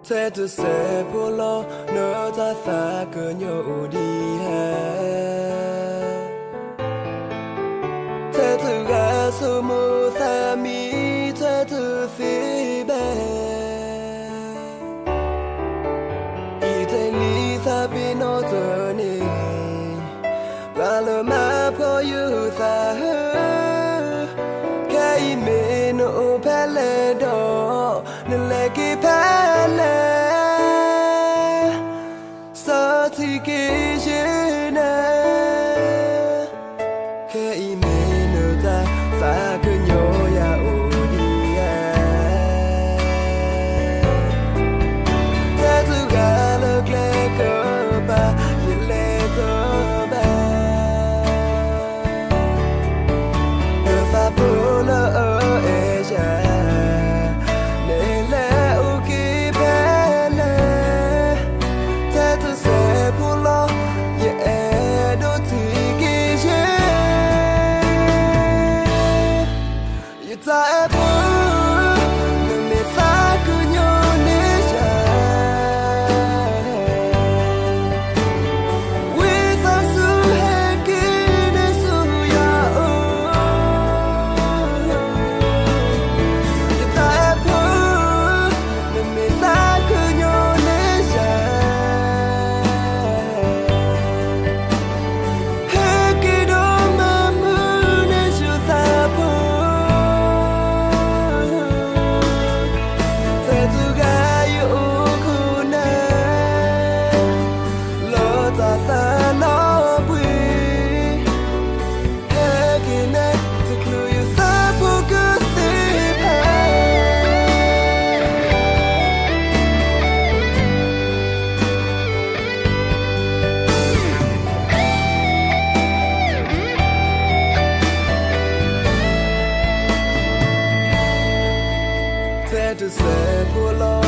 thế tu sẽ phô lo nỡ ta xa cơ nhậu đi hè thế tu gà su mù sa mi thế tu phi bè y thế lý sa bi nó giờ nè và lỡ mà phô yu sa hơ cái mê nụ phê lê đỏ nên lê kì phê lê sao thì kì dễ nè cái mê nụ ta xa cứ nhô ya u đi thế tu gà lơ lê cơ ba yên lê thơ ba nơ pha bố lơ ơ ê cha nê lê u kì bê lê thế tu sẽ bố lo ye đô thì kì dê ye ta ê bố nơ mê xa cứ nhô nê cha we sa su he kì nê su ya ô ye ta ê bố nơ mê xa cứ nhô nê cha he kì đô mà mư nê chu sa bố thế tu gà yu khu nê lo ta sa lo bùi he kì nê tu klu yu sa bố cứ si phê thế tu sẽ phô lo